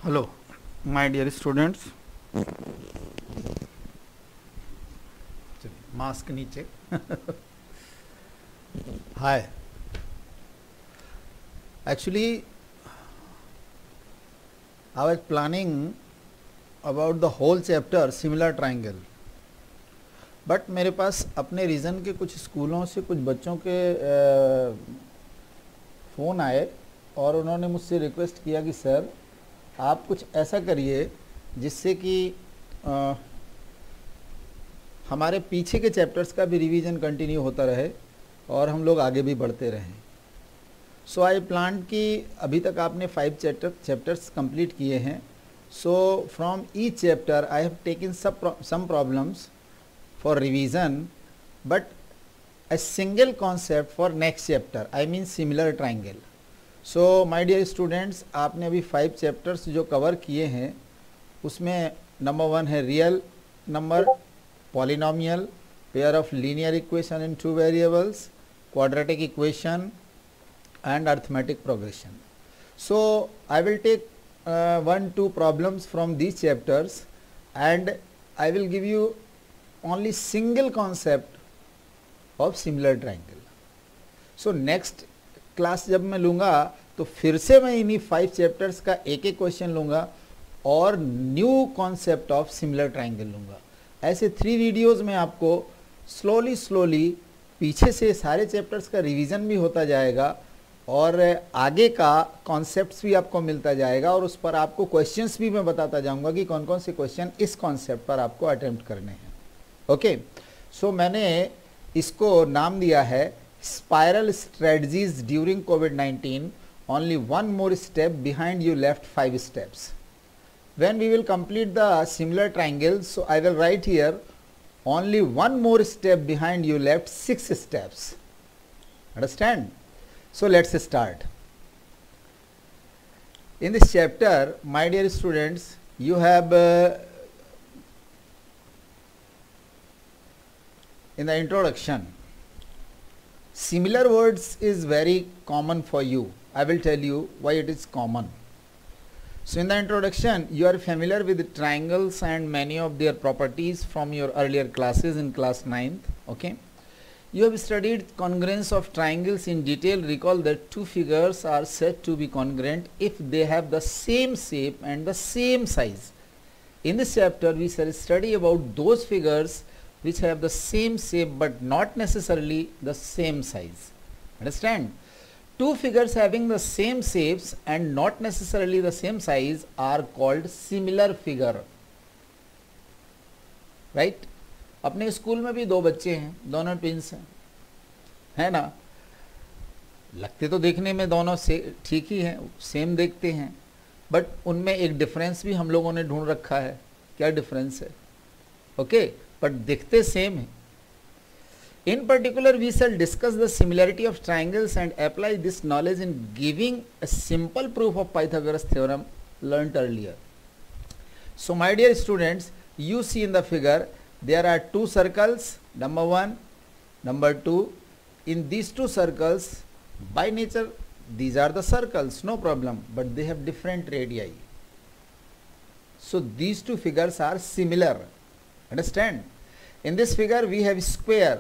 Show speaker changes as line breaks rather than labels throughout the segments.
Hello, my dear students. Mask नीचे. Hi. Actually, I was planning about the whole chapter similar triangle. But मेरे पास अपने reason के कुछ स्कूलों से कुछ बच्चों के फ़ोन आए और उन्होंने मुझसे रिक्वेस्ट किया कि सर आप कुछ ऐसा करिए जिससे कि हमारे पीछे के चैप्टर्स का भी रिवीजन कंटिन्यू होता रहे और हम लोग आगे भी बढ़ते रहें. सो आई प्लान कि अभी तक आपने 5 चैप्टर्स कंप्लीट किए हैं. So from each chapter I have taken some problems for revision, but a single concept for next chapter, I mean similar triangle. So my dear students, आपने अभी 5 chapters जो cover किए हैं उसमें नंबर 1 है real number, polynomial, pair of linear equation in 2 variables, quadratic equation and arithmetic progression. So I will take 1-2 problems from these chapters and I will give you only single concept of similar triangle. So next class जब मैं लूँगा तो फिर से मैं इन्हीं 5 chapters का एक एक क्वेश्चन लूँगा और new concept of similar triangle लूँगा. ऐसे 3 वीडियोज़ में आपको स्लोली पीछे से सारे चैप्टर्स का रिवीजन भी होता जाएगा और आगे का कॉन्सेप्ट्स भी आपको मिलता जाएगा और उस पर आपको क्वेश्चंस भी मैं बताता जाऊँगा कि कौन कौन से क्वेश्चन इस कॉन्सेप्ट पर आपको अटेम्प्ट करने हैं. ओके, सो मैंने इसको नाम दिया है स्पाइरल स्ट्रेटजीज ड्यूरिंग कोविड-19, only 1 more step behind you left 5 steps. When we will complete the similar triangle, so I will write here only 1 more step behind you left 6 steps. Understand? So let's start. In this chapter my dear students, you have in the introduction, similar words is very common for you. I will tell you why it is common. So in the introduction, you are familiar with triangles and many of their properties from your earlier classes in class 9th. Okay, you have studied congruence of triangles in detail. Recall that 2 figures are said to be congruent if they have the same shape and the same size. In this chapter, we shall study about those figures which have the same shape but not necessarily the same size. Understand? 2 figures having the same shapes and not necessarily the same size are called similar figure. Right? अपने school में भी 2 बच्चे हैं, दोनों twins हैं, है ना? लगते तो देखने में दोनों से ठीक ही हैं, सेम देखते हैं, बट उनमें एक डिफरेंस भी हम लोगों ने ढूंढ रखा है. क्या डिफरेंस है? ओके, but दिखते सेम है. In particular, we shall discuss the similarity of triangles and apply this knowledge in giving a simple proof of Pythagoras theorem learnt earlier. So my dear students, you see in the figure there are 2 circles, number 1, number 2. In these 2 circles, by nature these are the circles, no problem, but they have different radii. So these 2 figures are similar. Understand? In this figure we have square,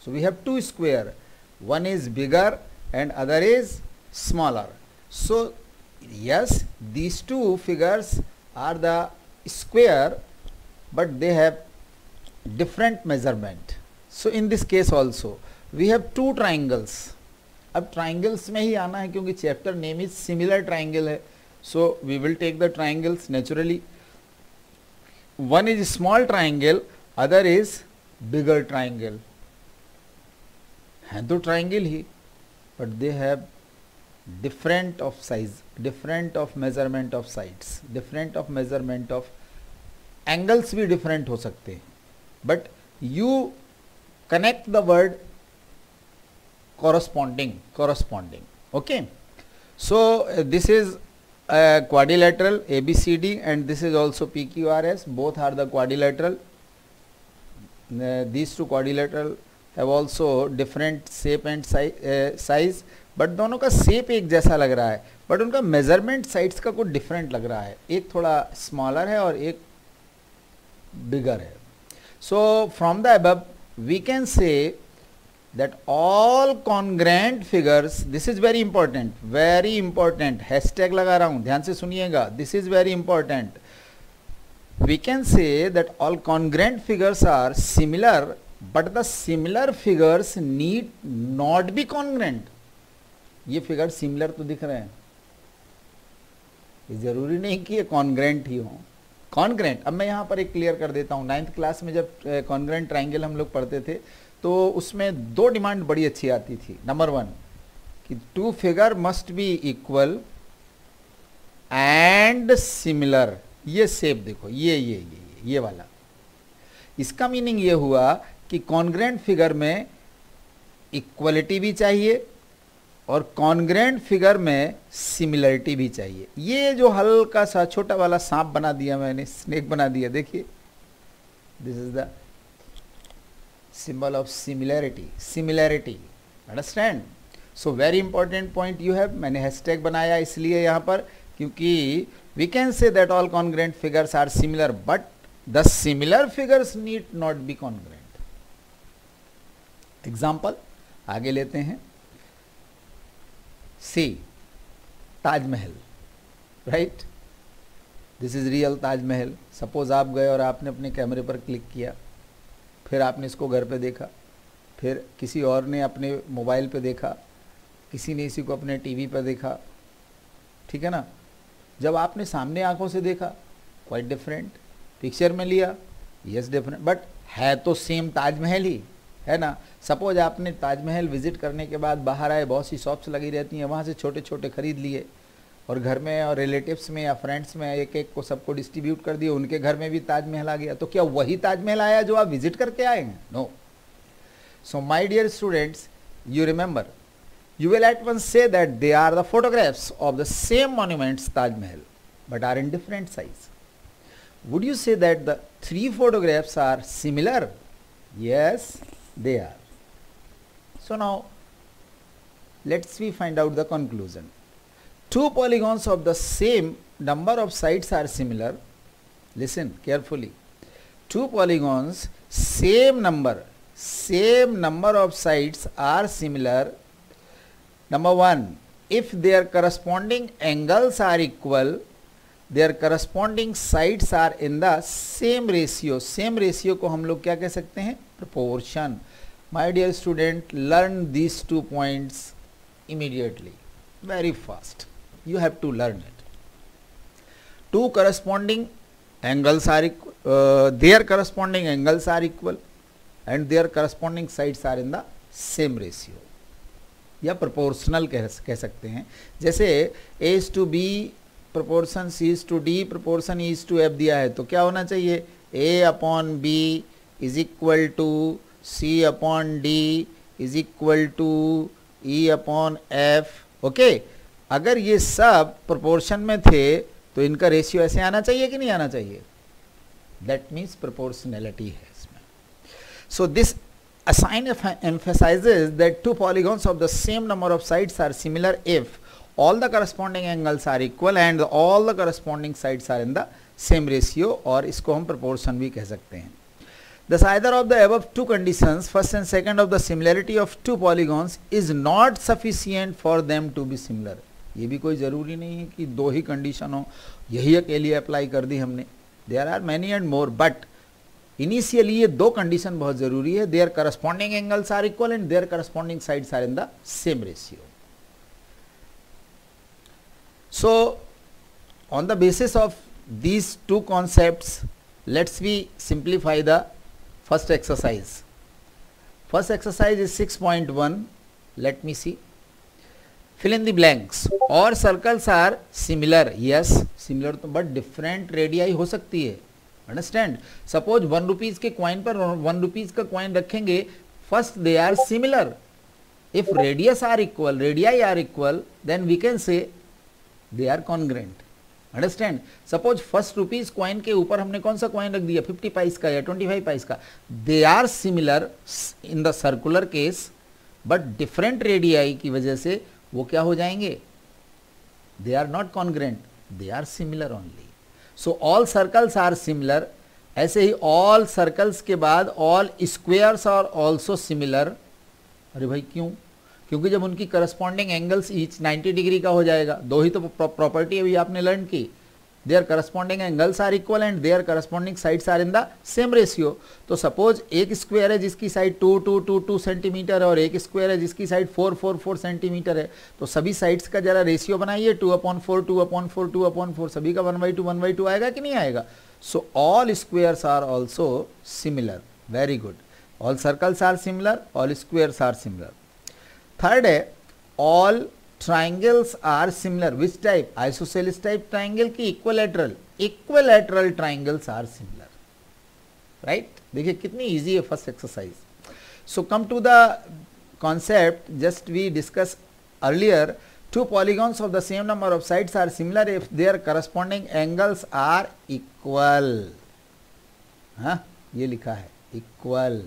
so we have 2 square, one is bigger and other is smaller. So yes, these 2 figures are the square but they have different measurement. So in this case also we have 2 triangles. अब triangles में ही आना है क्योंकि chapter name is similar triangle है, so we will take the triangles naturally. One is small triangle, other is bigger triangle. हैं तो triangle he, but they have different of size, different of measurement of sides, different of measurement of angles भी different हो सकते हैं. But you connect the word corresponding. Okay. So this is quadrilateral ABCD and this is also PQRS. Both are the quadrilateral. These 2 quadrilateral have also different shape and size, but दोनों का shape एक जैसा लग रहा है, but उनका measurement sides का कुछ डिफरेंट लग रहा है, एक थोड़ा स्मॉलर है और एक बिगर है. So from the above we can say that all congruent figures, this is very important, hashtag लगा रहा हूं, ध्यान से सुनिएगा, this is very important. We can say that all congruent figures are similar, but the similar figures need not be congruent. ये figure similar तो दिख रहे हैं, ये जरूरी नहीं कि ये कॉन्ग्रेंट ही हो. कॉन्ग्रेंट, अब मैं यहाँ पर एक क्लियर कर देता हूँ. 9th क्लास में जब कॉन्ग्रेंट ट्राइंगल हम लोग पढ़ते थे तो उसमें दो डिमांड बड़ी अच्छी आती थी. नंबर 1 कि two figure must be equal and similar. ये शेप देखो, ये वाला, इसका मीनिंग ये हुआ कि कॉन्ग्रेंट फिगर में इक्वलिटी भी चाहिए और कॉन्ग्रेंट फिगर में सिमिलरिटी भी चाहिए. ये जो हल्का सा छोटा वाला सांप बना दिया मैंने, स्नेक बना दिया, देखिए, this is the symbol of similarity, understand? So very important point you have, मैंने hashtag बनाया इसलिए यहाँ पर क्योंकि we can say that all congruent figures are similar but the similar figures need not be congruent. Example आगे लेते हैं. See, Taj Mahal, right? This is real Taj Mahal. Suppose आप गए और आपने अपने कैमरे पर क्लिक किया, फिर आपने इसको घर पे देखा, फिर किसी और ने अपने मोबाइल पे देखा, किसी ने इसी को अपने टीवी पर देखा, ठीक है ना. जब आपने सामने आंखों से देखा, क्वाइट डिफरेंट. पिक्चर में लिया, यस डिफरेंट, बट है तो सेम ताजमहल ही है ना. सपोज आपने ताजमहल विजिट करने के बाद बाहर आए, बहुत सी शॉप्स लगी रहती हैं, वहाँ से छोटे छोटे खरीद लिए और घर में और रिलेटिव्स में या फ्रेंड्स में एक एक को सबको डिस्ट्रीब्यूट कर दिया, उनके घर में भी ताजमहल आ गया, तो क्या वही ताजमहल आया जो आप विजिट करके आए हैं? No. So my dear students, you remember, you will at once say that they are the photographs of the same monuments Taj Mahal but are in different size. Would you say that the 3 photographs are similar? Yes, they are. So now let's we find out the conclusion. Two polygons of the same number of sides are similar. Listen carefully. Two polygons, same number of sides are similar. Number 1, if their corresponding angles are equal, their corresponding sides are in the same ratio. Same ratio को हम लोग क्या कह सकते हैं? Proportion. My dear student, learn these 2 points immediately, very fast. You have to learn it. Two corresponding angles are their corresponding angles are equal and their corresponding sides are in the same ratio, या proportional कह सकते हैं. जैसे A is to B proportion C is to D proportion E is to F दिया है, तो क्या होना चाहिए? A upon B is equal to C upon D is equal to E upon F. Okay, अगर ये सब प्रोपोर्शन में थे तो इनका रेशियो ऐसे आना चाहिए कि नहीं आना चाहिए? दैट मीन्स प्रोपोर्शनैलिटी है इसमें. So this assign emphasizes that two polygons of the same number of sides are similar if all the corresponding angles are equal and all the corresponding sides are in the same ratio, और इसको हम proportion भी कह सकते हैं. Thus either of the above two conditions, first and second of the similarity of two polygons is not sufficient for them to be similar. ये भी कोई ज़रूरी नहीं है कि दो ही कंडीशन हो, यही अकेली अप्लाई कर दी हमने. There are many and more, but initially ये दो कंडीशन बहुत ज़रूरी है. Their corresponding angles are equal and their corresponding sides are in the same ratio. So on the basis of these two concepts, let's we simplify the first exercise. First exercise is 6.1. Let me see. Fill in the blanks. All circles are similar. Yes, similar तो but different radii हो सकती है. Understand? Suppose 1 rupees के coin पर 1 rupees का coin रखेंगे. First they are similar. If radius are equal, radii are equal, then we can say they are congruent. Understand. Suppose first rupees coin के ऊपर हमने कौन सा कॉइन रख दिया, 50 पैस का या 25 पैस का. They are similar in the circular case but different radii की वजह से वो क्या हो जाएंगे? They are not congruent, they are similar only. So all circles are similar. ऐसे ही ऑल सर्कल्स के बाद all squares are also similar. अरे भाई क्यों? क्योंकि जब उनकी करस्पॉन्डिंग एंगल्स ईच 90 डिग्री का हो जाएगा, दो ही तो प्रॉपर्टी अभी आपने लर्न की, their corresponding angles are equal and their corresponding sides are in the same ratio. तो सपोज एक स्क्वायर है जिसकी साइड 2 सेंटीमीटर है और एक स्क्वायर है जिसकी साइड 4 सेंटीमीटर है, तो सभी साइड्स का जरा रेशियो बनाइए, 2/4 2/4 2/4, सभी का 1/2 1/2 आएगा कि नहीं आएगा? So all squares are also similar. Very good, all circles are similar, all squares are similar. Third है all triangles are similar. Which type? Isosceles type triangle की equilateral? Equilateral triangles are similar, right? देखिए कितनी easy है first exercise. So come to the concept just we discussed earlier. Two polygons of the same number of sides are similar if their corresponding angles are equal. हाँ, ये लिखा है equal.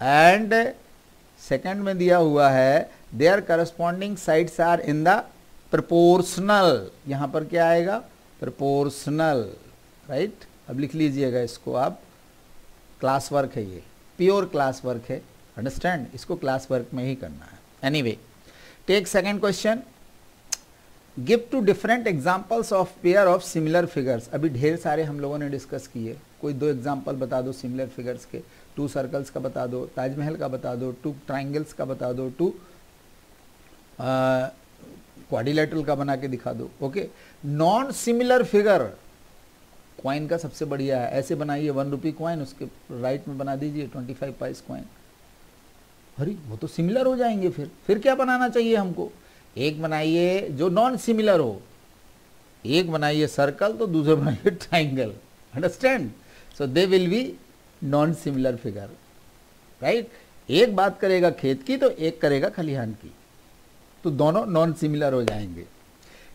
And second में दिया हुआ है their corresponding sides are in the proportional. यहां पर क्या आएगा? proportional, right? अब लिख लीजिएगा इसको आप, क्लास वर्क है ये, प्योर क्लास वर्क है, अंडरस्टैंड? इसको क्लास वर्क में ही करना है। Anyway, take second question. Give two different examples of pair of similar figures. अभी ढेर सारे हम लोगों ने डिस्कस किए, कोई दो एग्जांपल बता दो सिमिलर फिगर्स के। 2 सर्कल्स का बता दो, ताजमहल का बता दो, 2 ट्राइंगल्स का बता दो, 2 क्वाड्रिलेटरल का बना के दिखा दो। Okay, non similar figure coin का सबसे बढ़िया है, ऐसे बनाइए 1 रुपी कॉइन, उसके राइट में बना दीजिए 25 पैस कॉइन। अरे वो तो सिमिलर हो जाएंगे। फिर क्या बनाना चाहिए हमको? एक बनाइए जो नॉन सिमिलर हो, एक बनाइए सर्कल तो दूसरा बनाइए triangle, understand? So they will be non similar figure, right? एक बात करेगा खेत की तो एक करेगा खलिहान की, तो दोनों नॉन सिमिलर हो जाएंगे।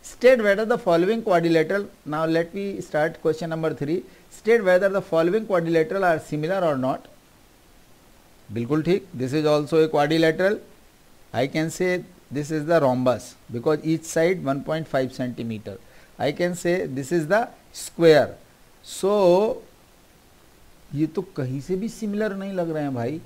State whether the following quadrilateral, now let me start question number 3. State whether the following quadrilateral are similar or not. बिल्कुल ठीक, this is also a quadrilateral. I can say this is the rhombus because each side 1.5 centimeter. I can say this is the square. So ये तो कहीं से भी similar नहीं लग रहे हैं भाई।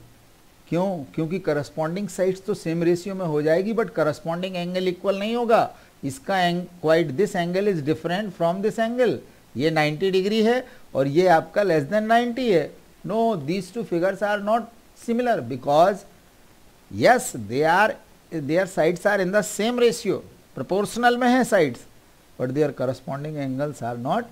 क्यों? क्योंकि करस्पॉन्डिंग साइड्स तो सेम रेशियो में हो जाएगी बट करस्पॉन्डिंग एंगल इक्वल नहीं होगा। इसका quite this angle is different from this angle. ये 90 डिग्री है और ये आपका लेस देन 90 है। No, these two figures are not similar because yes their sides are in the same ratio, proportional में है sides, but their corresponding angles are not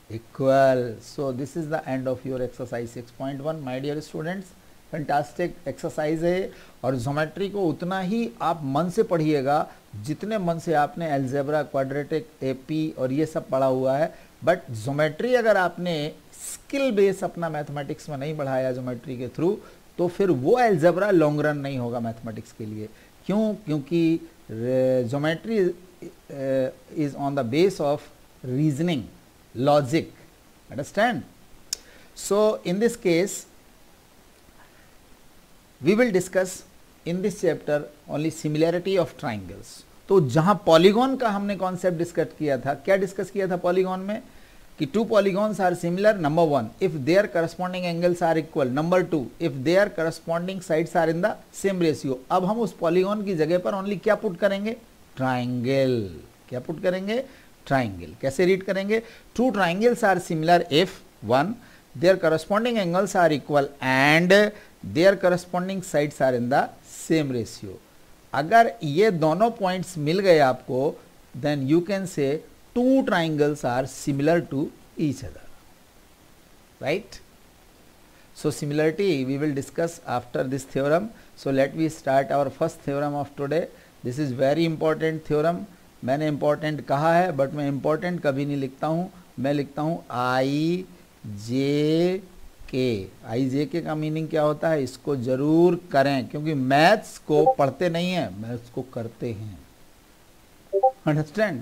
equal. So this is the end of your exercise 6.1 my dear students. Fantastic exercise है और geometry को उतना ही आप मन से पढ़िएगा जितने मन से आपने अलजेब्रा, क्वाड्रेटिक, एपी और ये सब पढ़ा हुआ है। बट ज्योमेट्री अगर आपने स्किल बेस अपना मैथमेटिक्स में नहीं बढ़ाया ज्योमेट्री के थ्रू, तो फिर वो अलजेब्रा लॉन्ग रन नहीं होगा मैथमेटिक्स के लिए। क्यों? क्योंकि geometry is on the base of reasoning, logic, understand? So in this case we will discuss in this chapter only similarity of triangles. तो जहां पॉलीगॉन का हमने कॉन्सेप्ट डिस्कस किया था, क्या डिस्कस किया था पॉलीगॉन में? कि 2 polygons are similar, number 1 if their corresponding angles are equal, number 2 if their corresponding sides are in the same ratio. अब हम उस पॉलीगॉन की जगह पर ओनली क्या पुट करेंगे? ट्राइंगल। क्या पुट करेंगे? ट्राइंगल। कैसे रीड करेंगे? 2 triangles are similar if 1 their corresponding angles are equal and their corresponding sides are in the same ratio. अगर ये दोनों पॉइंट्स मिल गए आपको, then you can say 2 triangles are similar to each other, right? So similarity we will discuss after this theorem. So let me start our first theorem of today. This is very important theorem. मैंने important कहा है but मैं important कभी नहीं लिखता हूँ, मैं लिखता हूँ I J K। I J K का मीनिंग क्या होता है? इसको जरूर करें क्योंकि मैथ्स को पढ़ते नहीं हैं, मैथ्स को करते हैं, अंडरस्टैंड?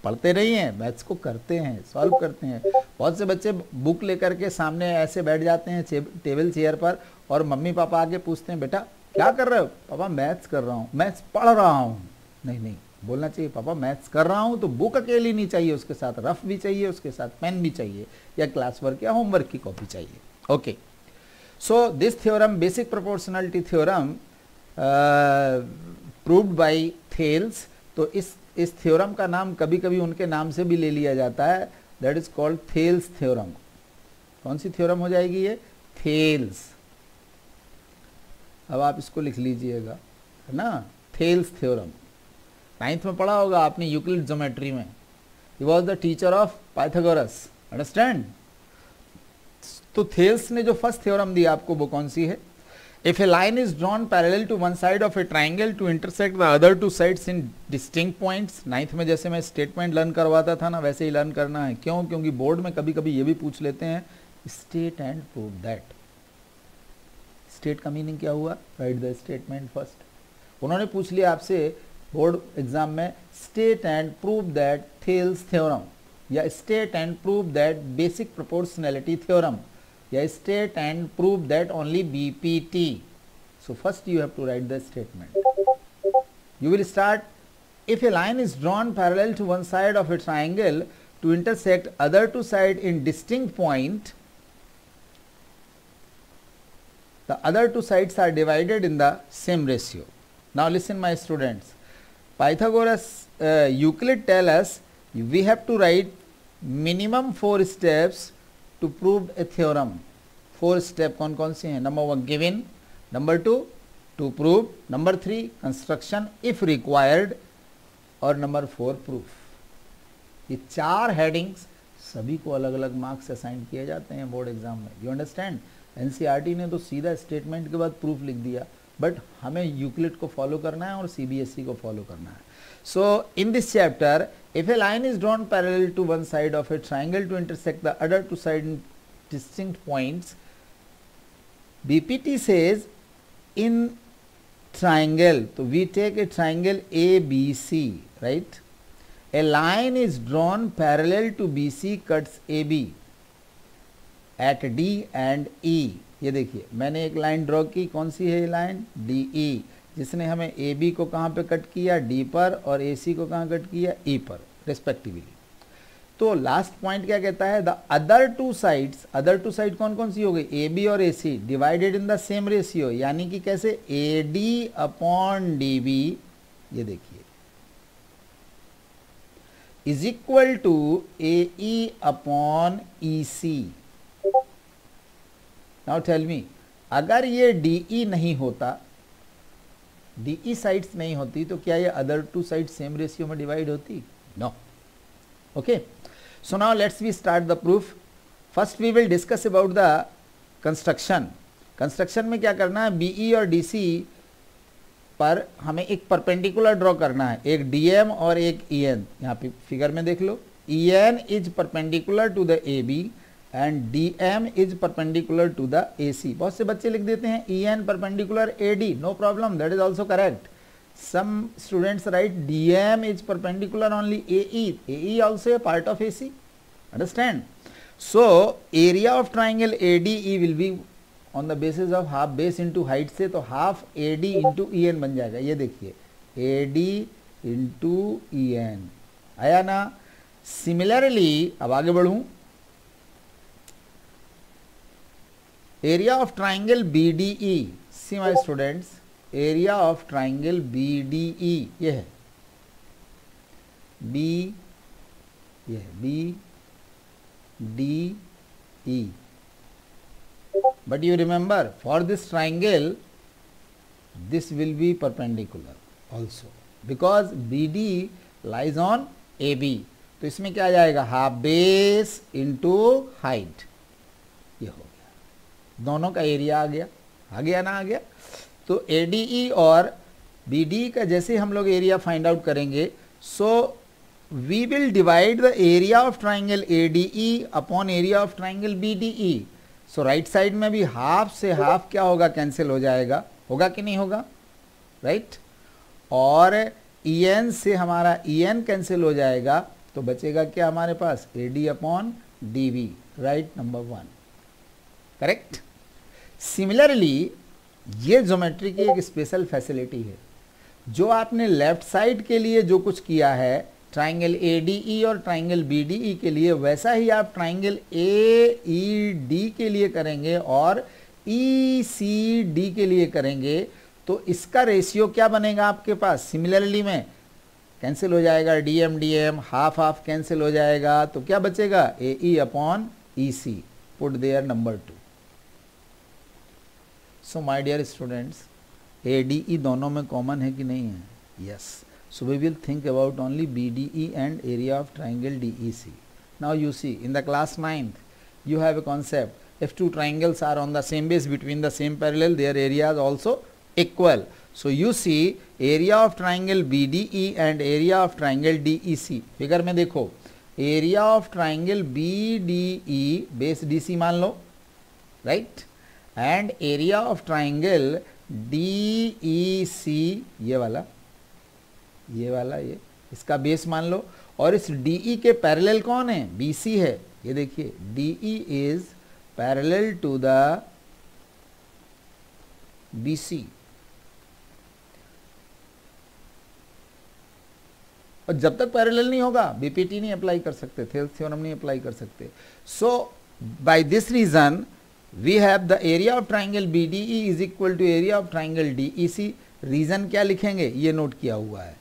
पढ़ते नहीं हैं, मैथ्स को करते हैं, सॉल्व करते हैं। बहुत से बच्चे बुक लेकर के सामने ऐसे बैठ जाते हैं टेबल चेयर पर और मम्मी पापा आके पूछते हैं बेटा क्या कर रहे हो? पापा मैथ्स कर रहा हूँ, मैथ्स पढ़ रहा हूँ। नहीं नहीं, बोलना चाहिए पापा मैथ्स कर रहा हूँ, तो बुक अकेली नहीं चाहिए, उसके साथ रफ भी चाहिए, उसके साथ पेन भी चाहिए, या क्लास वर्क या होमवर्क की कॉपी चाहिए। Okay, so this theorem, basic proportionality theorem proved bye Thales. तो इस थ्योरम का नाम कभी कभी उनके नाम से भी ले लिया जाता है, that is called Thales theorem. कौन सी थ्योरम हो जाएगी ये? थेल्स। अब आप इसको लिख लीजिएगा, है ना, थेल्स थ्योरम। 9th में पढ़ा होगा आपने यूक्लिड ज्योमेट्री में। He was the teacher of Pythagoras, understand. तो थेल्स ने जो फर्स्ट थ्योरम दी आपको वो कौन सी है? If a line is drawn parallel to one side of a triangle to intersect the other two sides in distinct points. 9th में जैसे मैं स्टेटमेंट लर्न करवाता था ना, वैसे ही लर्न करना है। क्यों? क्योंकि बोर्ड में कभी कभी ये भी पूछ लेते हैं, state and prove that. State का मीनिंग क्या हुआ? Write the statement first. उन्होंने पूछ लिया आपसे बोर्ड एग्जाम में, state and prove that Thales theorem, या state and prove that basic proportionality theorem, या state and prove that only BPT. So first you have to write the statement. You will start, if a line is drawn parallel to one side of a triangle to intersect other two side in distinct point, the other two sides are divided in the same ratio. Now listen my students, Pythagoras, Euclid tell us we have to write minimum 4 steps to prove a theorem. 4 step कौन कौन से हैं? Number 1 given, number 2 to prove, number 3 construction if required, और number 4 proof। ये 4 headings सभी को अलग अलग मार्क्स असाइन किए जाते हैं बोर्ड एग्जाम में। You understand? एनसीईआरटी ने तो सीधा स्टेटमेंट के बाद प्रूफ लिख दिया, बट हमें यूक्लिड को फॉलो करना है और सीबीएसई को फॉलो करना है। So in this chapter, if a line is drawn parallel to one side of a triangle to intersect the other two side in distinct points, BPT says in triangle, so we take a triangle ABC, right? A line is drawn parallel to BC cuts AB at D and E। ये देखिए मैंने एक line draw की, कौन सी है ये line? DE, जिसने हमें AB को कहाँ पे कट किया? D पर, और AC को कहाँ कट किया? E पर रेस्पेक्टिवली। तो लास्ट पॉइंट क्या कहता है? The other two sides, other two side कौन कौन सी हो गई? AB और AC divided in the same ratio, यानी कि कैसे? AD अपॉन DB, ये देखिए, is equal to AE upon EC। Now tell me, अगर ये DE नहीं होता, DE साइड्स नहीं होती, तो क्या ये other two side same ratio में डिवाइड होती? No. Okay, so now let's we start the proof. First we will discuss about the construction. Construction में क्या करना है? BE और DC पर हमें एक परपेंडिकुलर ड्रॉ करना है, एक DM और एक EN। यहाँ पे फिगर में देख लो, EN is perpendicular to the AB and DM is perpendicular to the AC। बहुत से बच्चे लिख देते हैं EN perpendicular AD, no problem, that is also correct। Some students write DM is perpendicular only AE, AE also a part of AC, understand? So area of triangle ADE will be on the basis of half base into height से, तो half AD into EN बन जाएगा। ये देखिए AD into EN आया ना। Similarly अब आगे बढ़ूं, area of triangle BDE, see my students, area of triangle BDE ये है, B ये है BDE, but you remember for this triangle this will be perpendicular also because BD lies on AB। तो इसमें क्या आ जाएगा? हाफ बेस इंटू हाइट, ये हो गया, दोनों का एरिया आ गया। आ गया ना? आ गया। तो ADE और BDE का जैसे हम लोग एरिया फाइंड आउट करेंगे, so we will divide the area of triangle ADE upon area of triangle BDE। So right side में भी हाफ से हाफ क्या होगा? कैंसिल हो जाएगा, होगा कि नहीं होगा? राइट। और EN से हमारा EN कैंसिल हो जाएगा, तो बचेगा क्या हमारे पास? AD upon DB, right, number 1, correct. Similarly ये ज्योमेट्री की एक स्पेशल फैसिलिटी है। जो आपने लेफ्ट साइड के लिए जो कुछ किया है ट्राइंगल ADE और ट्राइंगल BDE के लिए, वैसा ही आप ट्राइंगल AED के लिए करेंगे और ECD के लिए करेंगे। तो इसका रेशियो क्या बनेगा आपके पास? सिमिलरली में कैंसिल हो जाएगा, DM हाफ हाफ कैंसिल हो जाएगा, तो क्या बचेगा? AE upon EC, put there number 2। So my dear students, ADE दोनों में कॉमन है कि नहीं है? Yes. So we will think about only BDE and area of triangle DEC। Now you see in the class 9th you have a concept, if two triangles are on the same base between the same parallel, their areas also equal. So you see area of triangle BDE and area of triangle DEC। Figure में देखो, area of triangle BDE base DC मान लो, right, and area of triangle DEC ये वाला ये इसका base मान लो, और इस DE के पैरेलल कौन है? BC है। ये देखिए DE is parallel to the BC, और जब तक पैरेलल नहीं होगा BPT नहीं अप्लाई कर सकते, थेल्स थ्योरम नहीं अप्लाई कर सकते। So by this reason we have the area of triangle BDE is equal to area of triangle DEC। Reason क्या लिखेंगे? ये नोट किया हुआ है,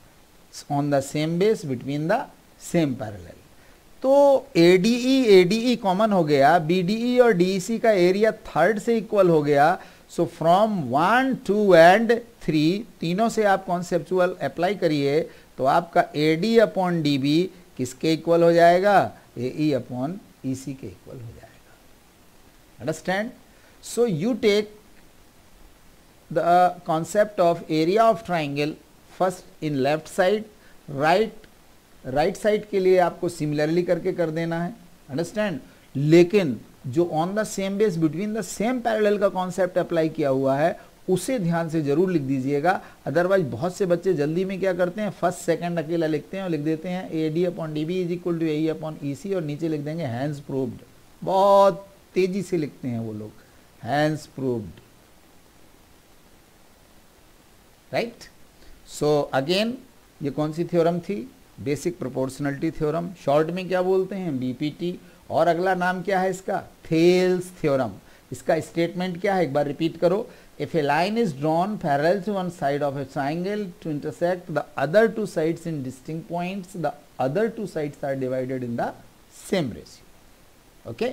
on the same base between the same parallel. तो ADE कॉमन हो गया, BDE और DEC का एरिया थर्ड से इक्वल हो गया। सो फ्रॉम 1, 2 एंड 3 तीनों से आप कॉन्सेप्चुअल अप्लाई करिए, तो आपका AD अपॉन DB किसके इक्वल हो जाएगा? AE अपॉन EC के इक्वल हो जाएगा। Understand? So you take the concept of area of triangle first in left side, right side के लिए आपको सिमिलरली करके कर देना है। अंडरस्टैंड? लेकिन जो on the same base between the same parallel का कॉन्सेप्ट अप्लाई किया हुआ है उसे ध्यान से जरूर लिख दीजिएगा। अदरवाइज बहुत से बच्चे जल्दी में क्या करते हैं, फर्स्ट सेकंड अकेला लिखते हैं और लिख देते हैं AD upon DB is equal to AE upon EC, और नीचे लिख देंगे हैंस प्रूव्ड। बहुत तेजी से लिखते हैं वो लोग, hence proved, right. So again ये कौन सी थ्योरम थी? बेसिक प्रोपोर्शनलिटी थ्योरम, शॉर्ट में क्या बोलते हैं? BPT। और अगला नाम क्या है इसका? Thales theorem. इसका स्टेटमेंट क्या है, एक बार रिपीट करो। If a line is drawn parallel to one side of a triangle to intersect the other two sides in distinct points, the other two sides are divided in the same ratio. Okay,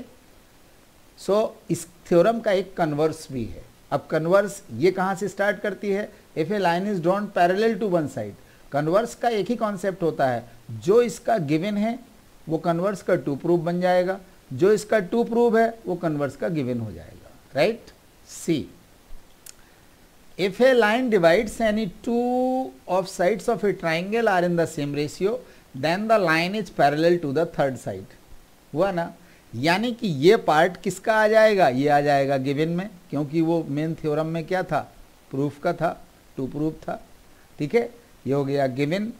so इस theorem का एक converse भी है। अब converse ये कहां से start करती है? If a line is drawn parallel to one side, converse का एक ही कॉन्सेप्ट होता है, जो इसका गिवन है वो कन्वर्स का टू प्रूफ बन जाएगा, जो इसका टू प्रूफ है वो कन्वर्स का गिवन हो जाएगा, right. See if a line divides any two of sides of a triangle are in the same ratio then the line is parallel to the third side. हुआ ना? यानी कि ये पार्ट किसका आ जाएगा? ये आ जाएगा गिवन में, क्योंकि वो मेन थ्योरम में क्या था? प्रूफ का था, टू प्रूफ था। ठीक है, ये हो गया गिवन।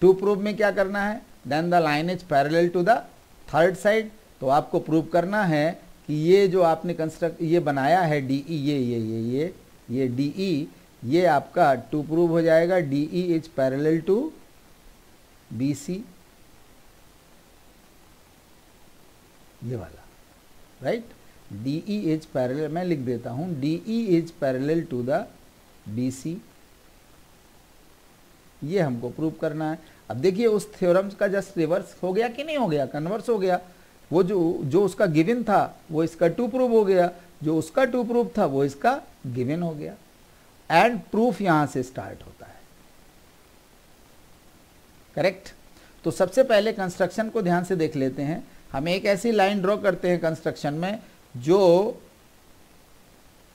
टू प्रूफ में क्या करना है? Then the line is parallel to the third side. तो आपको प्रूव करना है कि ये जो आपने कंस्ट्रक्ट ये बनाया है DE, ये DE, ये आपका टू प्रूव हो जाएगा। DE is parallel to BC, ये वाला, राइट। DE इज पैरेलल, मैं लिख देता हूं, DE is parallel to the BC, ये हमको प्रूव करना है। अब देखिए उस थ्योरम का जस्ट रिवर्स हो गया कि नहीं हो गया? कन्वर्स हो गया। वो जो उसका गिवन था वो इसका टू प्रूफ हो गया, जो उसका टू प्रूफ था वो इसका गिवन हो गया। एंड प्रूफ यहां से स्टार्ट होता है, करेक्ट। तो सबसे पहले कंस्ट्रक्शन को ध्यान से देख लेते हैं। हम एक ऐसी लाइन ड्रॉ करते हैं कंस्ट्रक्शन में जो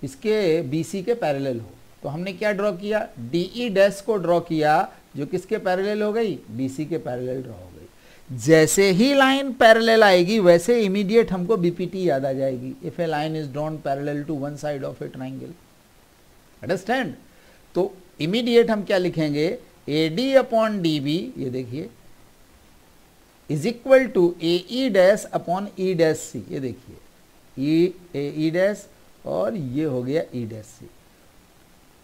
इसके BC के पैरेलल हो। तो हमने क्या ड्रॉ किया? DE डैश को ड्रॉ किया, जो किसके पैरेलल हो गई? BC के पैरेलल ड्रॉ हो गई। जैसे ही लाइन पैरेलल आएगी वैसे इमीडिएट हमको BPT याद आ जाएगी। If a line is drawn parallel to one side of a triangle, understand. तो इमीडिएट हम क्या लिखेंगे? AD अपॉन DB, ये देखिए, is equal to AE dash upon E dash C। ये देखिए AE डैश और ये हो गया E डैश C।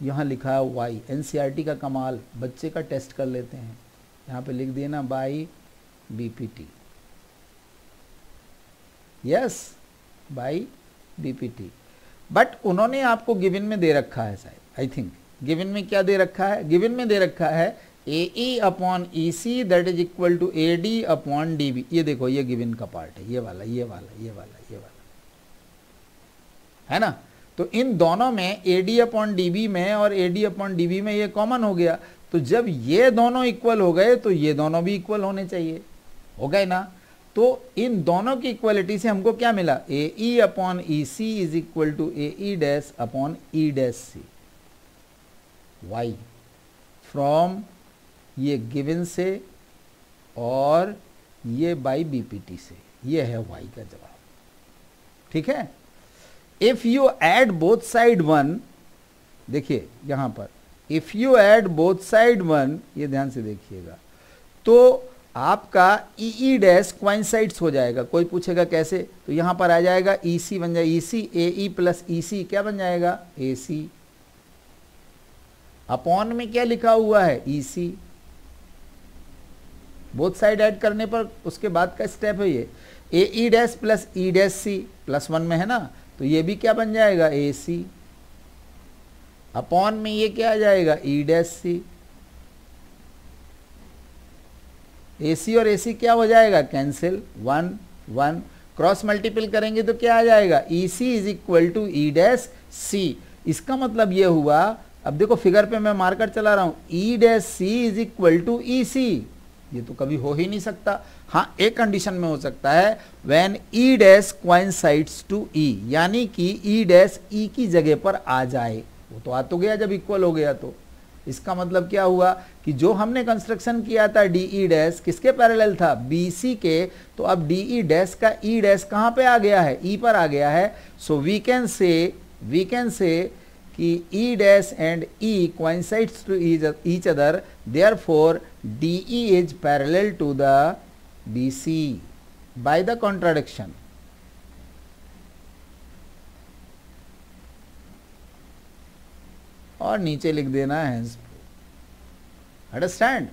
यहाँ लिखा है वाई, एनसीईआरटी का कमाल, बच्चे का टेस्ट कर लेते हैं, यहाँ पे लिख देना by BPT, yes by BPT. But उन्होंने आपको गिवन में दे रखा है शायद, आई थिंक गिवन में क्या दे रखा है, गिवन में दे रखा है AE upon EC that is equal to AD upon DB। ये देखो ये गिवन का पार्ट है, ये वाला ये वाला ये वाला ये वाला, है ना। तो इन दोनों में AD अपॉन DB में और AD अपॉन DB में ये कॉमन हो गया, तो जब ये दोनों इक्वल हो गए तो ये दोनों भी इक्वल होने चाहिए, हो गए ना। तो इन दोनों की इक्वलिटी से हमको क्या मिला, AE upon EC is equal to AE dash upon E dash C why, from ये गिवन से और ये बाई बीपीटी से, ये है वाई का जवाब, ठीक है। If you add both side 1, देखिए यहां पर if you add both side 1, ये ध्यान से देखिएगा, तो आपका ई डैश क्वाइंसाइड्स हो जाएगा। कोई पूछेगा कैसे, तो यहां पर आ जाएगा EC बन जाएगा, EC AE प्लस EC क्या बन जाएगा AC, अपॉन में क्या लिखा हुआ है EC, बोथ साइड ऐड करने पर उसके बाद का स्टेप है ये AE dash plus E dash C plus 1 में है ना, तो ये भी क्या बन जाएगा AC, अपॉन में ये क्या आ जाएगा E डैश C, AC और AC क्या हो जाएगा कैंसिल, 1 1 क्रॉस मल्टीपल करेंगे तो क्या आ जाएगा EC is equal to E dash C। इसका मतलब ये हुआ, अब देखो फिगर पे मैं मार्कर चला रहा हूं, E dash C is equal to EC, ये तो कभी हो ही नहीं सकता। हाँ एक कंडीशन में हो सकता है, when E dash coincides to E, यानी कि E डैश E की जगह पर आ जाए, वो तो आ तो गया जब इक्वल हो गया। तो इसका मतलब क्या हुआ कि जो हमने कंस्ट्रक्शन किया था DE डैश किसके पैरेलल था, BC के, तो अब DE डैश का E डैश कहां पे आ गया है, E पर आ गया है। सो वी कैन से कि E dash and E coincides to each other, therefore DE is parallel to the BC by the contradiction. और नीचे लिख देना है, अंडरस्टैंड।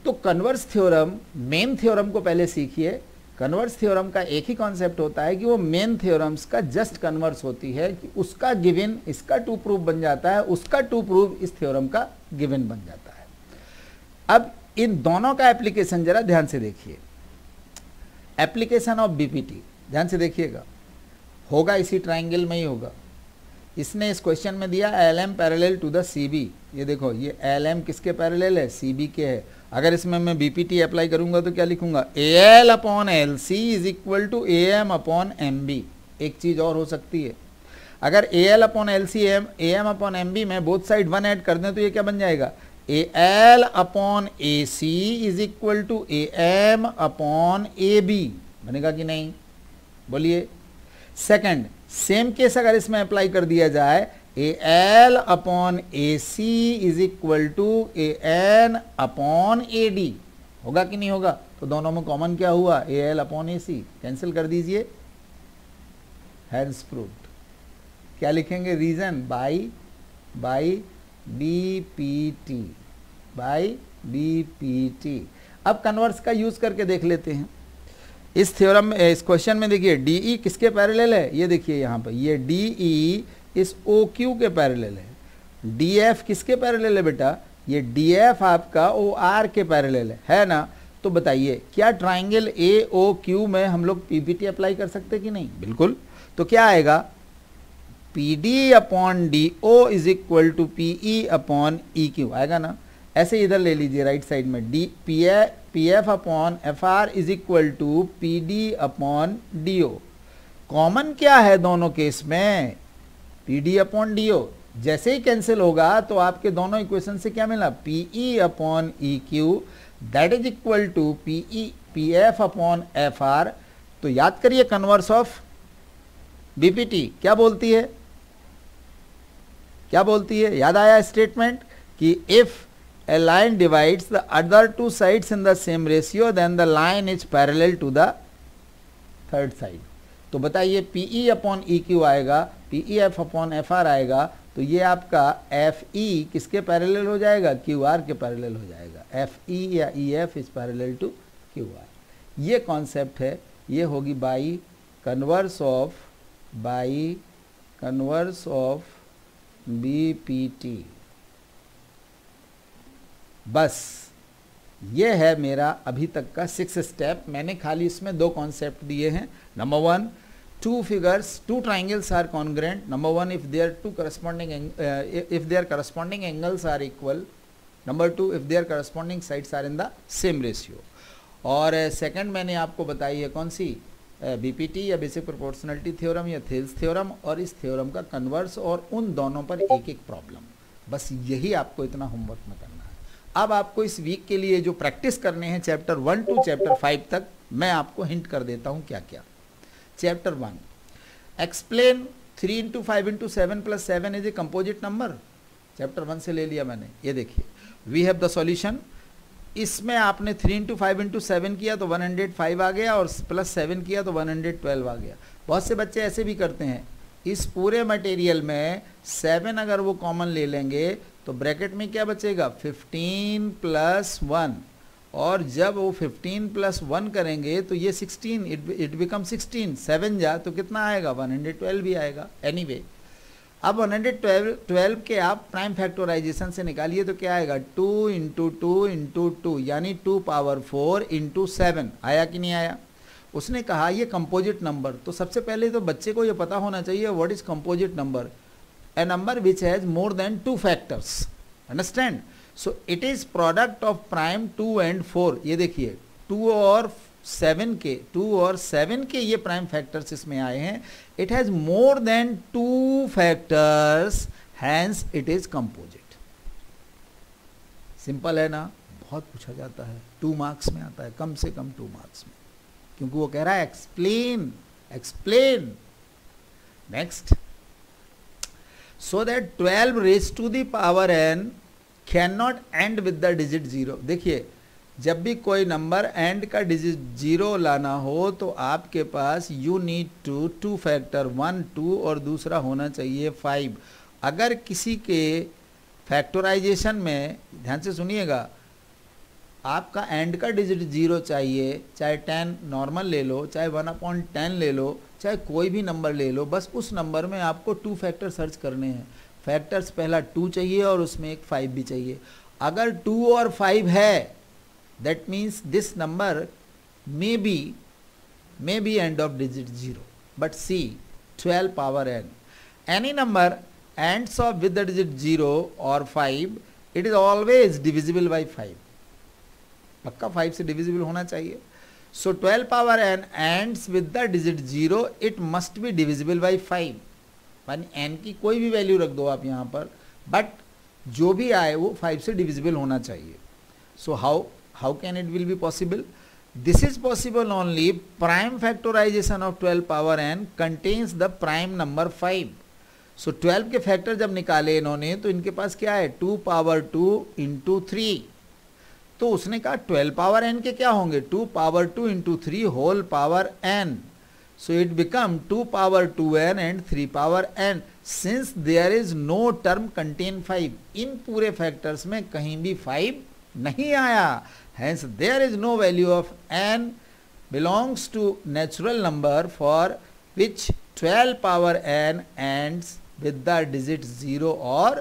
तो कन्वर्स थ्योरम, मेन थ्योरम को पहले सीखिए। कन्वर्स थ्योरम का एक ही कॉन्सेप्ट होता है कि वो मेन थ्योरम्स का जस्ट कन्वर्स होती है, कि उसका गिवन इसका टू प्रूफ बन जाता है, उसका टू प्रूफ इस थ्योरम का गिवन बन जाता है। अब इन दोनों का एप्लीकेशन जरा ध्यान से देखिए। एप्लीकेशन ऑफ बीपीटी ध्यान से देखिएगा, होगा इसी ट्राइंगल में ही होगा। इसने इस क्वेश्चन में दिया LM parallel to the CB, ये देखो ये LM किसके पैरेलल है, CB के है। अगर इसमें मैं BPT अप्लाई करूंगा तो क्या लिखूंगा, AL upon LC is equal to AM upon MB। एक चीज और हो सकती है, अगर AL upon LC AM upon MB में बोथ साइड 1 ऐड कर दें तो ये क्या बन जाएगा, AL upon AC is equal to AM upon AB, बनेगा कि नहीं, बोलिए। सेकंड सेम केस अगर इसमें अप्लाई कर दिया जाए, AL upon AC is equal to AN upon AD, होगा कि नहीं होगा। तो दोनों में कॉमन क्या हुआ, AL अपॉन AC, कैंसिल कर दीजिए, हैंस प्रूव्ड। क्या लिखेंगे, reason by BPT, by BPT। अब कन्वर्स का यूज करके देख लेते हैं। इस थ्योरम में, इस क्वेश्चन में देखिए DE किसके पैरेलल है, ये देखिए यहाँ पर, ये DE इस OQ के पैरेलल है। DF किसके पैरेलल है बेटा, ये DF आपका OR के पैरेलल है ना। तो बताइए क्या ट्राइंगल AOQ में हम लोग PPT अप्लाई कर सकते कि नहीं, बिल्कुल। तो क्या आएगा, PD upon DO is equal to PE upon EQ आएगा ना। ऐसे इधर ले लीजिए राइट साइड में, PF upon FR is equal to PD upon DO। Common क्या है दोनों केस में, PD अपॉन DO। जैसे ही कैंसिल होगा तो आपके दोनों इक्वेशन से क्या मिला, PE upon EQ that is equal to PF upon FR। तो याद करिए कन्वर्स ऑफ BPT क्या बोलती है, क्या बोलती है, याद आया स्टेटमेंट कि if a line divides the other two sides in the same ratio then the line is parallel to the third side। तो बताइए PE अपॉन EQ आएगा, PEF अपॉन FR आएगा, तो ये आपका एफ ई किसके पैरेलल हो जाएगा, क्यू आर के पैरेलल हो जाएगा। एफ ई या E F is parallel to Q R. ये कॉन्सेप्ट है, ये होगी by converse of B P T. बस ये है मेरा अभी तक का 6 स्टेप। मैंने खाली इसमें 2 कॉन्सेप्ट दिए हैं। Number 1, 2 figures, 2 triangles are congruent. Number 1, if their corresponding angles are equal. Number 2, if their corresponding sides are in the same ratio. और सेकंड मैंने आपको बताई है कौन सी, बीपीटी या बेसिक प्रोपोर्शनलिटी थ्योरम या थेल्स थ्योरम, और इस थ्योरम का कन्वर्स और उन दोनों पर एक एक प्रॉब्लम। बस यही आपको इतना होमवर्क में करना है। अब आपको इस वीक के लिए जो प्रैक्टिस करने हैं चैप्टर 1 to चैप्टर 5 तक, मैं आपको हिंट कर देता हूँ क्या क्या। Chapter 1, explain 3 into 5 into 7 plus 7 is a composite number. Chapter 1 से ले लिया मैंने। ये देखिए, वी हैव द सॉल्यूशन। इसमें आपने 3 into 5 into 7 किया तो 105 आ गया, और प्लस 7 किया तो 112 आ गया। बहुत से बच्चे ऐसे भी करते हैं, इस पूरे मटेरियल में 7 अगर वो कॉमन ले लेंगे तो ब्रैकेट में क्या बचेगा, 15 + 1, और जब वो 15 + 1 करेंगे तो ये 16, इट बिकम 16, 7 जा तो कितना आएगा, 112 भी आएगा। एनीवे, अब 112 के आप प्राइम फैक्टराइजेशन से निकालिए तो क्या आएगा, 2 × 2 × 2 यानी 2 power 4 × 7 आया कि नहीं आया। उसने कहा ये कंपोजिट नंबर, तो सबसे पहले तो बच्चे को ये पता होना चाहिए what is composite number, A number which has more than 2 factors. Understand? So it is product of prime 2 and 4। ये देखिए 2 और 7 के ये प्राइम फैक्टर्स इसमें आए हैं। It has more than 2 factors, hence it is composite. Simple है ना, बहुत पूछा जाता है, 2 मार्क्स में आता है, कम से कम 2 मार्क्स में, क्योंकि वो कह रहा है explain. Next, so that 12 raised to the power n can and with the digit 0। देखिए, जब भी कोई नंबर एंड का डिजिट 0 लाना हो तो आपके पास यू नीड टू 2 फैक्टर, 1 2 और दूसरा होना चाहिए 5। अगर किसी के फैक्टराइजेशन में, ध्यान से सुनिएगा, आपका एंड का डिजिट 0 चाहिए, चाहे 10 नॉर्मल ले लो, चाहे 1/10 ले लो, चाहे कोई भी नंबर ले लो, बस उस नंबर में आपको 2 फैक्टर सर्च करने हैं। फैक्टर्स पहला 2 चाहिए और उसमें एक 5 भी चाहिए। अगर 2 और 5 है, that means this number may be end of digit 0, but see 12 power n, any number ends off with the digit 0 or 5, it is always divisible by 5। पक्का 5 से डिविजिबल होना चाहिए। सो 12 power n ends with the digit 0, it must be divisible by 5। मानी n की कोई भी value रख दो आप यहाँ पर, बट जो भी आए वो 5 से डिविजिबल होना चाहिए। So how can it will be possible? This is possible only prime factorization of 12 power n contains the prime number 5। So 12 के फैक्टर जब निकाले इन्होंने तो इनके पास क्या है, 2 power 2 × 3। तो उसने कहा 12 power n के क्या होंगे, 2 power 2 × 3 whole power n। So it become 2 power 2n and 3 power n, since there is no term contain 5। इन पूरे फैक्टर्स में कहीं भी 5 नहीं आया, hence there is no value of n belongs to natural number for which 12 power n ends with the digit 0 or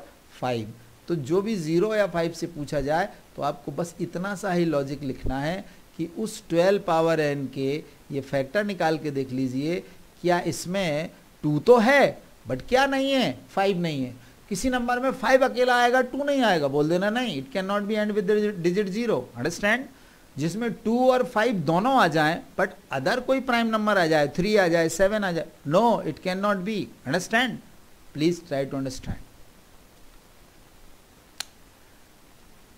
5। तो जो भी 0 या 5 से पूछा जाए तो आपको बस इतना सा ही लॉजिक लिखना है कि उस 12 power n के ये फैक्टर निकाल के देख लीजिए, क्या इसमें 2 तो है बट क्या नहीं है, 5 नहीं है। किसी नंबर में 5 अकेला आएगा, 2 नहीं आएगा, बोल देना नहीं, it can not be end with digit 0। Understand? जिसमें 2 और 5 दोनों आ जाएं बट अदर कोई प्राइम नंबर आ जाए, 3 आ जाए, 7 आ जाए, no, it can not be. Understand? Please try to understand.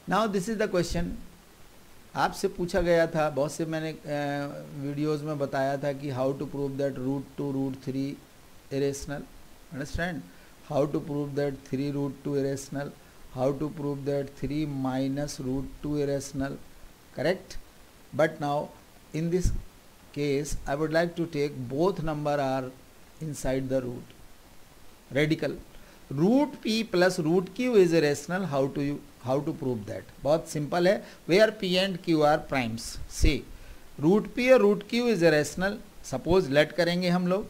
Now this is the question. आपसे पूछा गया था, बहुत से मैंने वीडियोस में बताया था कि how to prove that √2 √3 irrational. Understand? How to prove that 3 √2 irrational, how to prove that 3 - √2 irrational, correct? But now in this case I would like to take both number are inside the root, radical. Root P plus root Q is rational, how to prove that? बहुत सिंपल है, where P and Q are primes. See root P और root Q is rational, suppose let करेंगे हम लोग,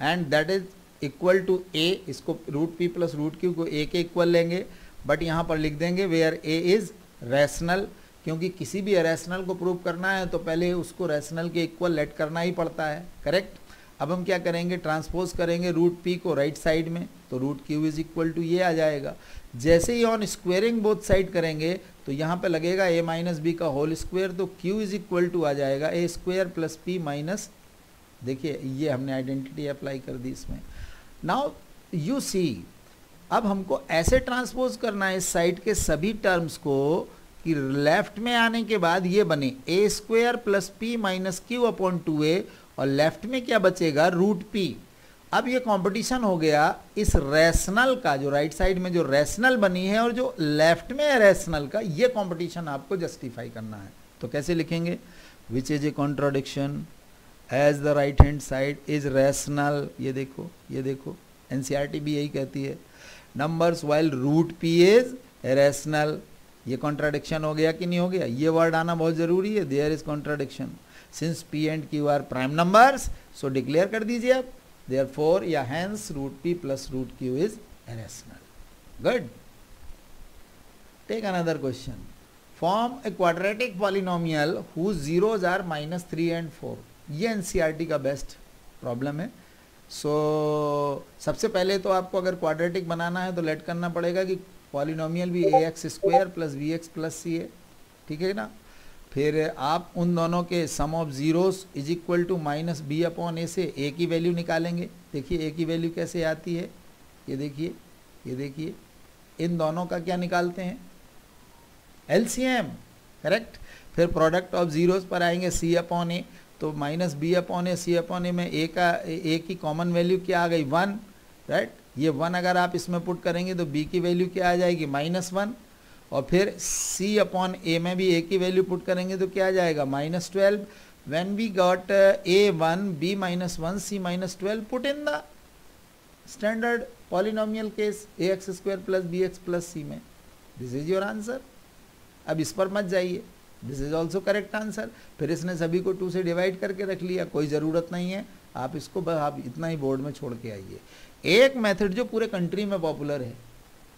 and that is equal to a, इसको root P plus root q को a के इक्वल लेंगे, बट यहाँ पर लिख देंगे वेयर ए इज रैशनल, क्योंकि किसी भी रैशनल को प्रूव करना है तो पहले उसको रैशनल के इक्वल लेट करना ही पड़ता है, करेक्ट। अब हम क्या करेंगे, ट्रांसपोज करेंगे रूट पी को राइट साइड में, तो root Q is equal to ये आ जाएगा। जैसे ही ऑन स्क्वेयरिंग बोथ साइड करेंगे तो यहाँ पे लगेगा a माइनस बी का होल स्क्वायर, तो q इज इक्वल टू आ जाएगा a square plus P minus, देखिए ये हमने आइडेंटिटी अप्लाई कर दी इसमें। नाउ यू सी, अब हमको ऐसे ट्रांसपोज करना है इस साइड के सभी टर्म्स को कि लेफ्ट में आने के बाद ये बने a square plus P minus Q upon 2a, और लेफ्ट में क्या बचेगा, रूट पी। अब ये कंपटीशन हो गया इस रैशनल का, जो राइट साइड में जो रैशनल बनी है और जो लेफ्ट में है रैशनल का, ये कंपटीशन आपको जस्टिफाई करना है। तो कैसे लिखेंगे, which is a contradiction as the right hand side is rational, ये देखो एनसीईआरटी भी यही कहती है, numbers while root P is rational. ये कॉन्ट्राडिक्शन हो गया कि नहीं हो गया, ये वर्ड आना बहुत जरूरी है, there is contradiction since P and Q are prime numbers, so declare कर दीजिए आप, therefore या hence root p plus root q is irrational. Good. Take another question. Form a quadratic polynomial whose zeros are minus 3 and 4. ये NCERT का best problem है। सबसे पहले तो आपको अगर क्वाड्रेटिक बनाना है तो लेट करना पड़ेगा कि पॉलिनोमियल भी ax square plus b x plus c है, ठीक है ना। फिर आप उन दोनों के sum of zeros is equal to minus b upon a से ए की वैल्यू निकालेंगे। देखिए ए की वैल्यू कैसे आती है, ये देखिए इन दोनों का क्या निकालते हैं, एलसीएम, करेक्ट। फिर प्रोडक्ट ऑफ जीरोस पर आएंगे सी अपॉन ए, तो माइनस बी अपॉन ए सी अपॉन ए में ए की कॉमन वैल्यू क्या आ गई, 1, राइट। ये 1 अगर आप इसमें पुट करेंगे तो बी की वैल्यू क्या आ जाएगी, -1, और फिर c अपॉन ए में भी a की वैल्यू पुट करेंगे तो क्या आ जाएगा, -12। When we got a1 b -1 c -12, put in the standard polynomial case ax square plus b x plus c में, दिस इज योर आंसर। अब इस पर मत जाइए, this is also correct answer. फिर इसने सभी को 2 से डिवाइड करके रख लिया, कोई ज़रूरत नहीं है, आप इसको बस आप इतना ही बोर्ड में छोड़ के आइए। एक मेथड जो पूरे कंट्री में पॉपुलर है,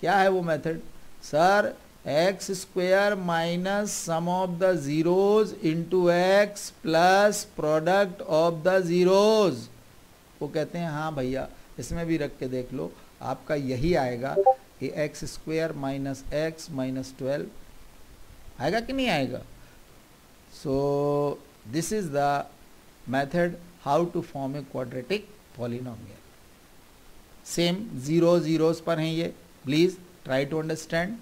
क्या है वो method, sir x square minus sum of the zeros into x plus product of the zeros. वो कहते हैं हाँ भैया इसमें भी रख के देख लो, आपका यही आएगा, ये x square minus x minus 12 आएगा कि नहीं आएगा। So this is the method how to form a quadratic polynomial. Same zeros पर हैं ये, प्लीज ट्राई टू अंडरस्टैंड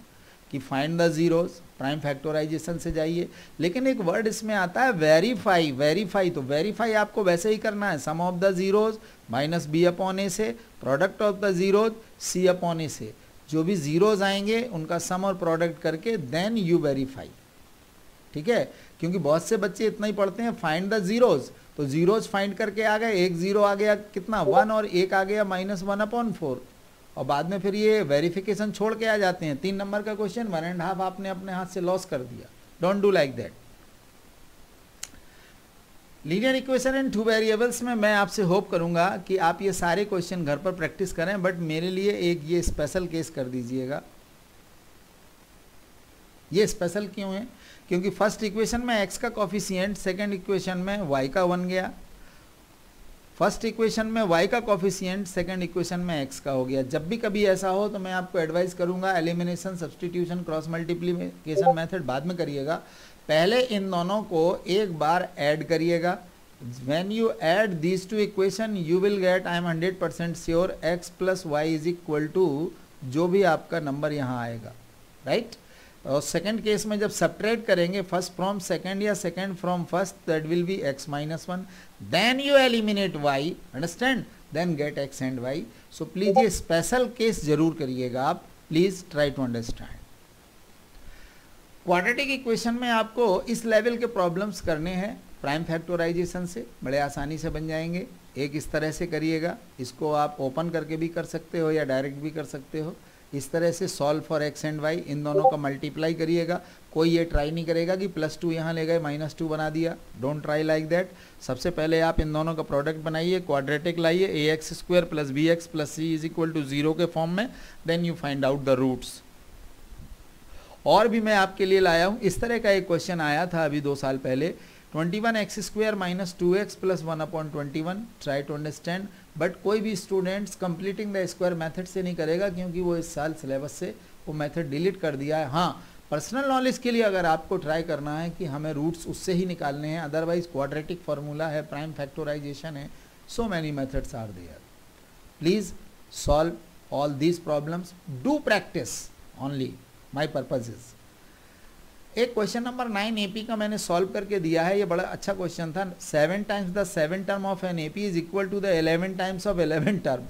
कि find the zeros, prime factorization से जाइए। लेकिन एक वर्ड इसमें आता है वेरीफाई, तो वेरीफाई आपको वैसे ही करना है, sum of the zeros minus b upon a से, product of the zeros c upon a से, जो भी जीरोज आएंगे उनका सम और प्रोडक्ट करके देन यू वेरीफाई, ठीक है। क्योंकि बहुत से बच्चे इतना ही पढ़ते हैं फाइंड द जीरोज, तो जीरोज फाइंड करके आ गए, एक जीरो आ गया कितना 1 और एक आ गया -1/4, और बाद में फिर ये वेरिफिकेशन छोड़ के आ जाते हैं। 3 नंबर का क्वेश्चन 1.5 आपने अपने हाथ से लॉस कर दिया, don't do like that. Linear equation in 2 variables में मैं आपसे होप करूंगा कि आप ये सारे क्वेश्चन घर पर प्रैक्टिस करें, बट मेरे लिए एक ये स्पेशल केस कर दीजिएगा। ये स्पेशल क्यों है, क्योंकि फर्स्ट इक्वेशन में x का कॉफिशिएंट सेकंड इक्वेशन में y का बन गया, फर्स्ट इक्वेशन में y का कॉफिशिएंट सेकंड इक्वेशन में x का हो गया। जब भी कभी ऐसा हो तो मैं आपको एडवाइस करूंगा elimination, substitution, cross multiplication method बाद में करिएगा, पहले इन दोनों को एक बार ऐड करिएगा। When you add these 2 equation you will get, I am 100% sure, x plus Y is equal to जो भी आपका नंबर यहाँ आएगा, राइट। और सेकंड केस में जब सब्ट्रैक्ट करेंगे फर्स्ट फ्रॉम सेकंड या second from first, that will be x -1, then you eliminate y, understand, then get x and y। So please ये स्पेशल केस जरूर करिएगा आप, please try to understand. Quadratic equation में आपको इस level के problems करने हैं, प्राइम फैक्टराइजेशन से बड़े आसानी से बन जाएंगे। एक इस तरह से करिएगा, इसको आप ओपन करके भी कर सकते हो या डायरेक्ट भी कर सकते हो। इस तरह से solve for x and y, इन दोनों का मल्टीप्लाई करिएगा। कोई ये ट्राई नहीं करेगा कि +2 यहाँ ले गए -2 बना दिया, डोंट ट्राई लाइक दैट। सबसे पहले आप इन दोनों का प्रोडक्ट बनाइए, क्वाड्रेटिक लाइए, ax² + bx + c = 0 के फॉर्म में, then you find out the roots. और भी मैं आपके लिए लाया हूँ, इस तरह का एक क्वेश्चन आया था अभी 2 साल पहले, 21x² - 2x + 1/21, try to understand. But कोई भी students completing the square method से नहीं करेगा, क्योंकि वो इस साल सिलेबस से वो मेथड डिलीट कर दिया है। हाँ, पर्सनल नॉलेज के लिए अगर आपको ट्राई करना है कि हमें रूट्स उससे ही निकालने हैं, अदरवाइज क्वाड्रेटिक फार्मूला है, प्राइम फैक्टराइजेशन है, so many methods are there. Please solve all these problems, do practice only, my purpose is. एक क्वेश्चन नंबर 9 एपी का मैंने सॉल्व करके दिया है, ये बड़ा अच्छा क्वेश्चन था। 7 times the 7 term of an AP is equal to the 11 times of 11 term.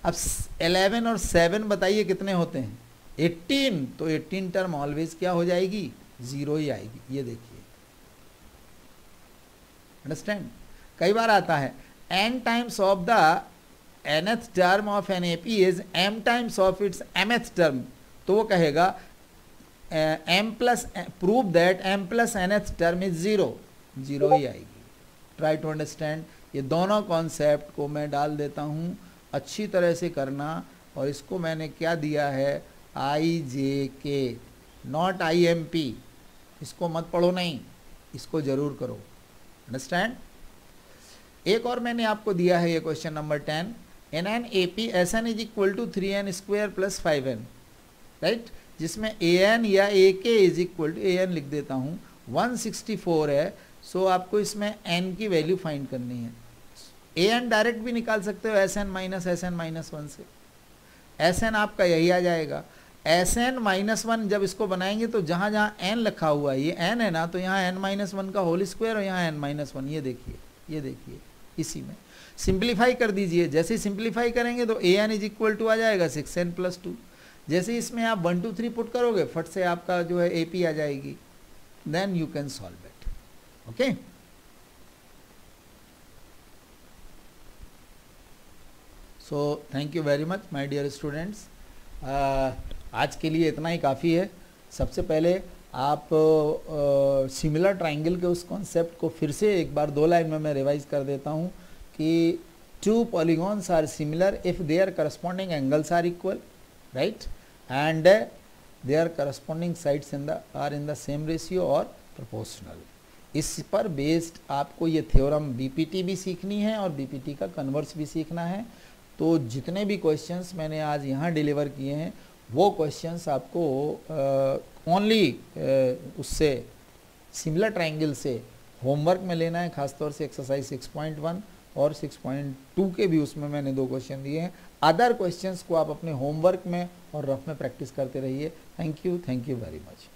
अब 11 और 7 बताइए कितने होते हैं? 18। तो 18 टर्म ऑलवेज क्या हो जाएगी? 0 ही आएगी। ये देखिए, अंडरस्टैंड। कई बार आता है n times of the nth term of an AP is m times of its mth term, तो वो कहेगा prove that m + nth term is 0, 0 ही आएगी। ट्राई टू अंडरस्टैंड। ये दोनों कॉन्सेप्ट को मैं डाल देता हूँ, अच्छी तरह से करना। और इसको मैंने क्या दिया है? IJK, not IMP। इसको मत पढ़ो नहीं, इसको जरूर करो, अंडरस्टैंड। एक और मैंने आपको दिया है, ये question number 10, in an AP SN = 3n² + 5n, right, जिसमें an या AK = an लिख देता हूँ। 164 है, सो आपको इसमें n की वैल्यू फाइंड करनी है। an डायरेक्ट भी निकाल सकते हो SN - SN - 1 से। SN आपका यही आ जाएगा। SN - 1 जब इसको बनाएंगे तो जहाँ जहाँ n लिखा हुआ है, ये n है ना, तो यहाँ n - 1 का होल स्क्वायर और यहाँ n - 1, ये देखिए, ये देखिए, इसी में सिंप्लीफाई कर दीजिए। जैसे ही सिंप्लीफाई करेंगे तो an = आ जाएगा 6n + 2। जैसे इसमें आप 1 2 3 पुट करोगे, फट से आपका जो है AP आ जाएगी, then you can solve it. Okay, so thank you very much my dear students. आज के लिए इतना ही काफ़ी है। सबसे पहले आप सिमिलर ट्राइंगल के उस कॉन्सेप्ट को फिर से एक बार 2 लाइन में मैं रिवाइज कर देता हूँ कि 2 polygons are similar if their corresponding angles are equal, right, and their corresponding sides are in the same ratio or proportional। इस पर बेस्ड आपको ये थ्योरम BPT भी सीखनी है और BPT का कन्वर्स भी सीखना है। तो जितने भी क्वेश्चंस मैंने आज यहाँ डिलीवर किए हैं, वो क्वेश्चंस आपको ओनली उससे सिमिलर ट्रायंगल से होमवर्क में लेना है, खासतौर से एक्सरसाइज 6.1 और 6.2 के भी उसमें मैंने 2 क्वेश्चन दिए हैं। अदर क्वेश्चंस को आप अपने होमवर्क में और रफ में प्रैक्टिस करते रहिए। Thank you very much.